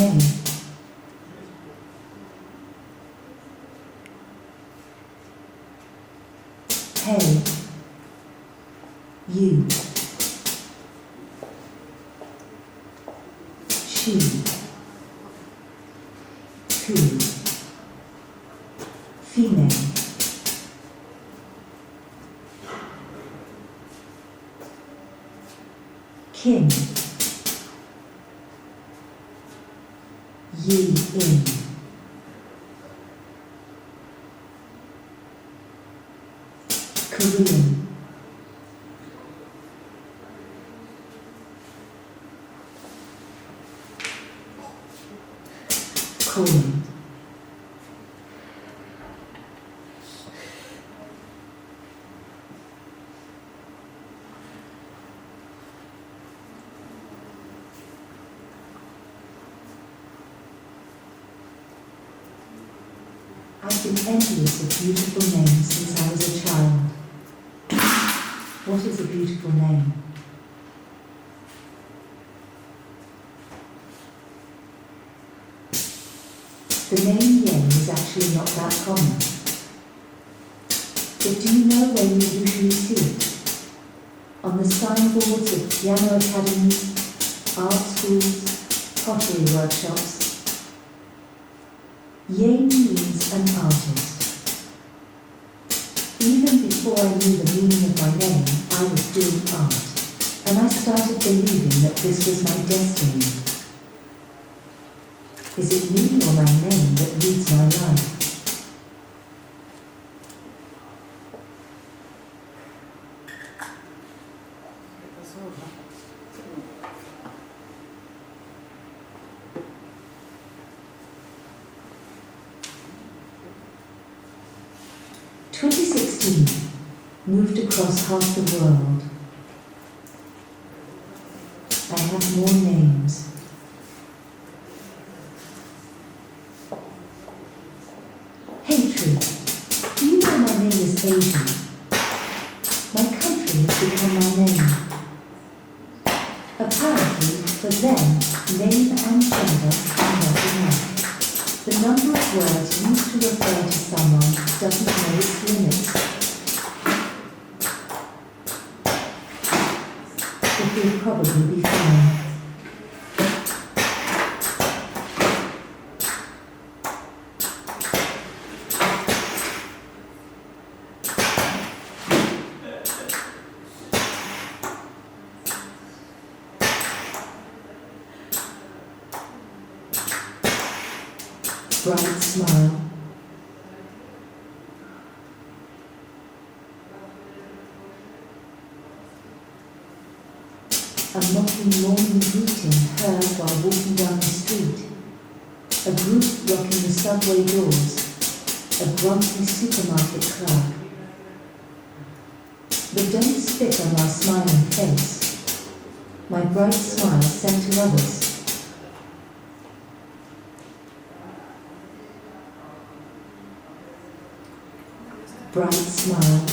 Name. Hey. You. She. Who. Female. Kim. Yae In. Korean. Calling. I've been envious of beautiful names since I was a child. What is a beautiful name? The name Yae is actually not that common. But do you know where you usually see it? On the signboards of piano academies, art schools, pottery workshops. Yae means an artist. Even before I knew the meaning of my name, I was doing art, and I started believing that this was my destiny. Is it me or my name that leads my life? Moved across half the world. I have more names. Hatred. Do you know my name is Asian? My country has become my name. Apparently, for them, name and gender are not enough. The number of words used to refer to someone doesn't know its limits. It will probably be fine. Bright smile. A mocking morning greeting heard while walking down the street. A group blocking the subway doors. A grumpy supermarket clerk. But don't spit on my smiling face. My bright smile sent to others. Bright smile.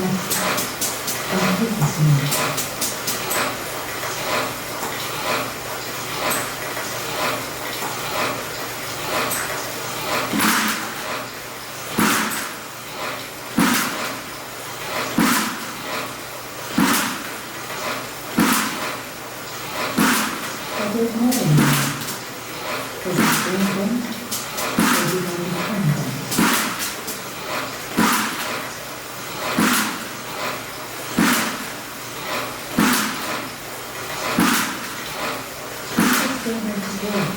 and witness me. I don't know anymore. Was it brilliant? Or did I become that? Let's go back to work.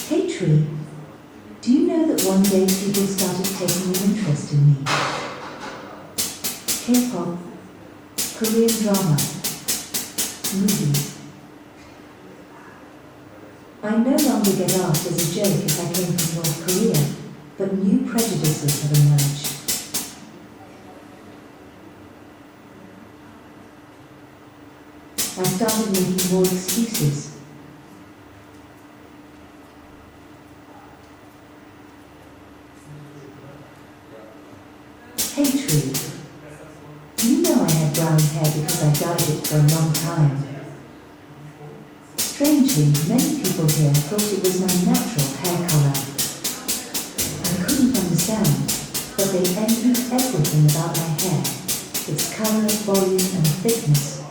Hey Tree, do you know that one day people started taking an interest in me? K-pop, Korean drama, movies. I no longer get asked as a joke if I came from North Korea, but new prejudices have emerged. I started making more excuses. Hey Tree, do you know I had brown hair because I dyed it for a long time? Strangely, many people here thought it was my natural hair colour. I couldn't understand, but they envied everything about my hair, its colour, volume and thickness.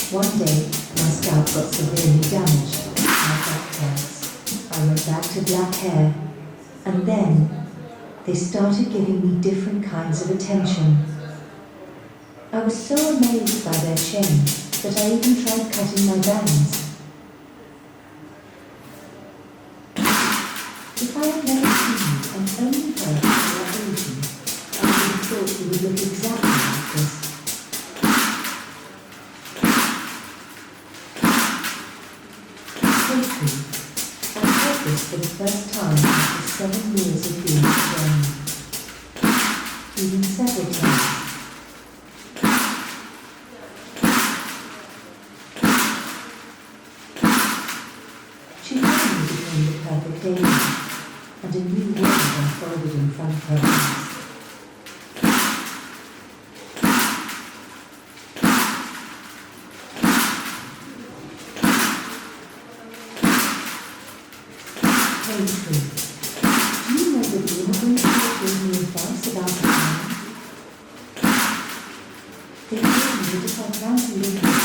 One day, my scalp got severely damaged, my back hurts. I went back to black hair, and then they started giving me different kinds of attention. I was so amazed by their change that I even tried cutting my bangs. If I had never seen you and only heard your Asian, I would have thought you would look exactly like this. Safely, I heard this for the first time after 7 years of being together. Even several times. She finally became the perfect alien, and a new world unfolded in front of her eyes. Hey Tree, do you know that the immigrants gave me advice about the time? They told me that if I plan to live